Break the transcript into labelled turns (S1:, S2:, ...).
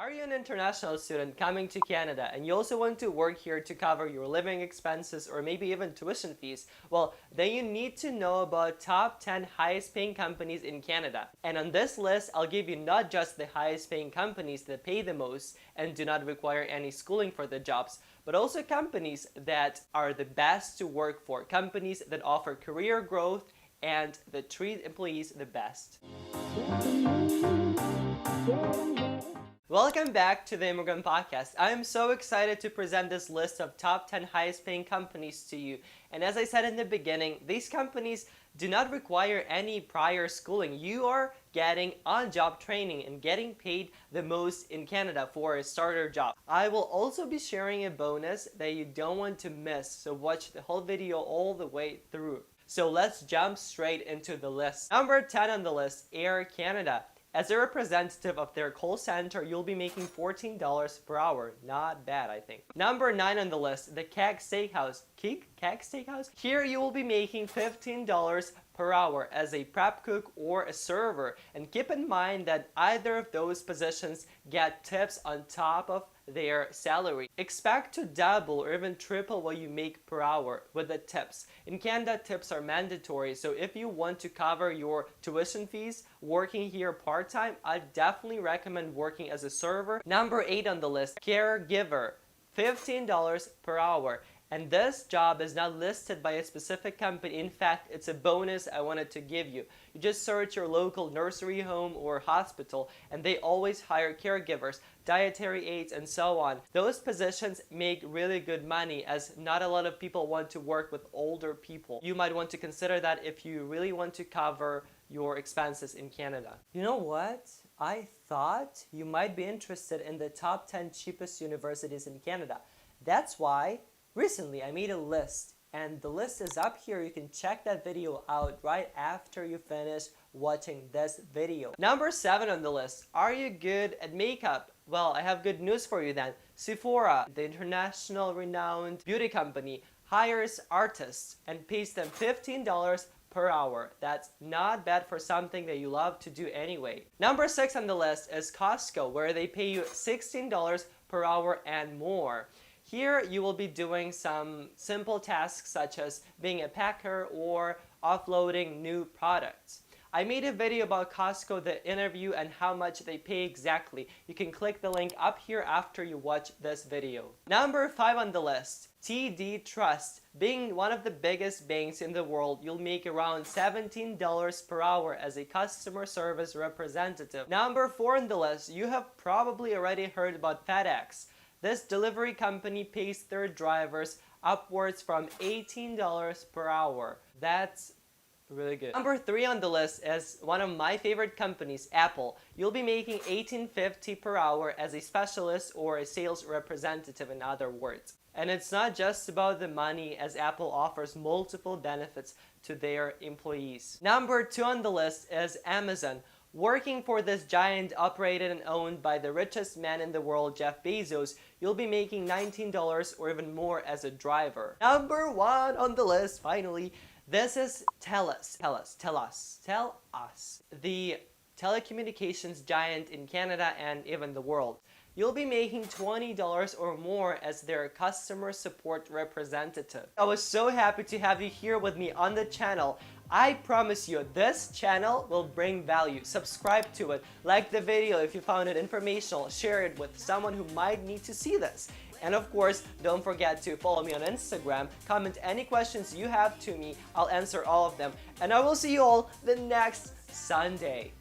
S1: Are you an international student coming to Canada and you also want to work here to cover your living expenses or maybe even tuition fees? Well, then you need to know about top 10 highest paying companies in Canada. And on this list, I'll give you not just the highest paying companies that pay the most and do not require any schooling for the jobs, but also companies that are the best to work for, companies that offer career growth and that treat employees the best. Welcome back to the Immigrant Podcast. I am so excited to present this list of top 10 highest paying companies to you. And as I said in the beginning, these companies do not require any prior schooling. You are getting on-job training and getting paid the most in Canada for a starter job. I will also be sharing a bonus that you don't want to miss, so watch the whole video all the way through. So let's jump straight into the list. Number 10 on the list, Air Canada. As a representative of their call center, you'll be making $14 per hour. Not bad, I think. Number 9 on the list, the Keg Steakhouse. Keg Steakhouse? Here you will be making $15 per hour as a prep cook or a server. And keep in mind that either of those positions get tips on top of their salary. Expect to double or even triple what you make per hour with the tips. In Canada, tips are mandatory, so if you want to cover your tuition fees working here part-time, I definitely recommend working as a server. Number 8 on the list, caregiver, $15 per hour. And this job is not listed by a specific company. In fact, it's a bonus I wanted to give you. You just search your local nursery home or hospital and they always hire caregivers, dietary aides, and so on. Those positions make really good money as not a lot of people want to work with older people. You might want to consider that if you really want to cover your expenses in Canada. You know what? I thought you might be interested in the top 10 cheapest universities in Canada. That's why recently I made a list, and the list is up here. You can check that video out right after you finish watching this video. Number 7 on the list, are you good at makeup? Well, I have good news for you then. Sephora, the international renowned beauty company, hires artists and pays them $15 per hour. That's not bad for something that you love to do anyway. Number 6 on the list is Costco, where they pay you $16 per hour and more. Here you will be doing some simple tasks such as being a packer or offloading new products. I made a video about Costco, the interview, and how much they pay exactly. You can click the link up here after you watch this video. Number 5 on the list, TD Trust. Being one of the biggest banks in the world, you'll make around $17 per hour as a customer service representative. Number 4 on the list, you have probably already heard about FedEx. This delivery company pays their drivers upwards from $18 per hour. That's really good. Number 3 on the list is one of my favorite companies, Apple. You'll be making $18.50 per hour as a specialist or a sales representative, in other words. And it's not just about the money, as Apple offers multiple benefits to their employees. Number 2 on the list is Amazon. Working for this giant operated and owned by the richest man in the world, Jeff Bezos, you'll be making $19 or even more as a driver. Number 1 on the list, finally, this is TELUS, the telecommunications giant in Canada and even the world. You'll be making $20 or more as their customer support representative. I was so happy to have you here with me on the channel. I promise you, this channel will bring value. Subscribe to it, like the video if you found it informational, share it with someone who might need to see this. And of course, don't forget to follow me on Instagram, comment any questions you have to me, I'll answer all of them. And I will see you all the next Sunday.